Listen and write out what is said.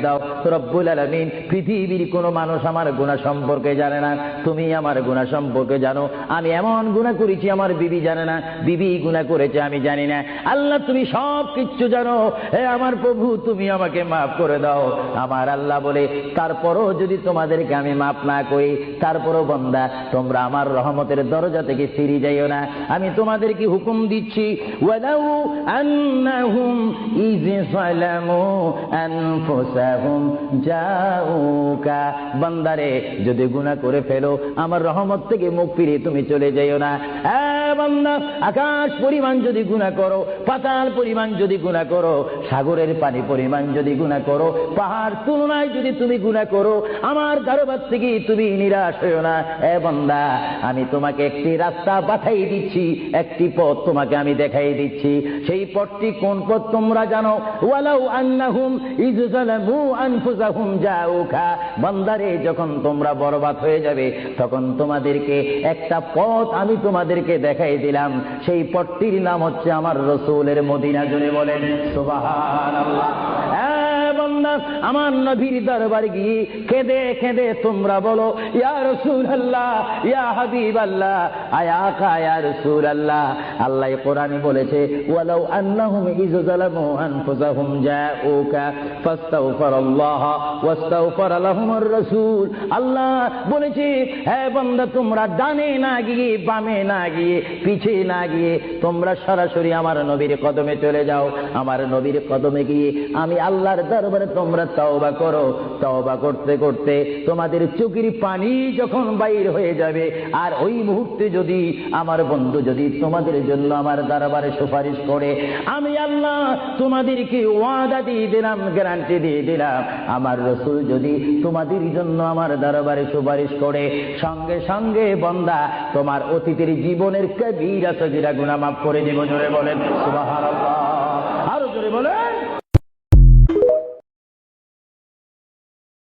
দাও রব্বুল আলামিন। পৃথিবীর কোনো মানুষ আমার গুনাহ সম্পর্কে জানে না, তুমি আমার গুনাহ সম্পর্কে জানো। আমি এমন গুনাহ করেছি আমার বিবি জানে না, বিবি গুনাহ করেছে আমি জানি না। আল্লাহ তুমি সব কিচ্ছু জানো, হে আমার প্রভু তুমি আমাকে মাফ করে দাও। আমার আল্লাহ বলে তারপরও যদি তোমাদেরকে আমি মাফ না করি, তারপরও বান্দা তোমরা আমার রহমতের দরজা থেকে ফিরে যাইও না। আমি তোমাদেরকে হুকুম দিচ্ছি, ওয়ালাউ আন্নাহুম ইয যালামু আনফুসাহুম জাউকা, বান্দারে যদি গুনাহ করে ফেলো আমার রহমত থেকে মুখ ফিরিয়ে তুমি চলে যাইও না। বান্দা আকাশ পরিমাণ যদি গুনাহ করো, পাতাল পরিমাণ যদি গুনাহ করো, সাগরের পানি পরিমাণ যদি গুনাহ করো, পাহাড় তুলনায় যদি তুমি গুনাহ করো, আমার দরবার থেকে তুমি নিরাশ হইও না। বান্দা আমি তোমাকে একটি রাস্তা পাঠাই দিচ্ছি, একটি পথ তোমাকে আমি দেখাই দিচ্ছি। সেই পথটি কোন পথ তোমরা জানো? ওয়ালাউ আন্নাহুম ইয যালামু আনফুসাহুম জাউকা, বান্দারে যখন তোমরা বরবাদ হয়ে যাবে তখন তোমাদেরকে একটা পথ আমি তোমাদেরকে দেখাই দিলাম। সেই পথটির নাম হচ্ছে আমার রাসূলের মদিনা। জোরে বলেন সুবহানাল্লাহ। বান্দা আমার নবীর দরবার গিয়ে কেঁদে কেঁদে তোমরা বলো, ইয়া রাসূলুল্লাহ, ইয়া হাবিবাল্লাহ, আয়া আকা ইয়া রাসূলুল্লাহ। আল্লাহ কোরআনে বলেছে, ওয়ালাউ আন্নাহুম ইয যালামু আনফুসাহুম জাউকা ফাস্তাগফিরুল্লাহ ওয়াস্তাগফার লাহুমুর রাসূল। আল্লাহ বলেছে, হে বান্দা তোমরা ডানে না গিয়ে, বামে না গিয়ে, পিছে না গিয়ে তোমরা সরাসরি আমার নবীর কদমে চলে যাও। আমার নবীর কদমে গিয়ে আমি আল্লাহর দরবারে তোমরা তওবা করো। তওবা করতে করতে তোমাদের চোখের পানি যখন বাইর হয়ে যাবে, আর ওই মুহূর্তে যদি আমার বন্ধু যদি তোমাদের জন্য আমার দরবারে সুপারিশ করে, আমি আল্লাহ তোমাদেরকে ওয়াদা দিয়ে দিলাম, গ্যারান্টি দিয়ে দিলাম, আমার রাসূল যদি তোমাদের জন্য আমার দরবারে সুপারিশ করে, সঙ্গে সঙ্গে বান্দা তোমার অতীতের জীবনের কবিরা সগীরা গুনাহ মাফ করে দিব। জোরে বলেন সুবহানাল্লাহ। আর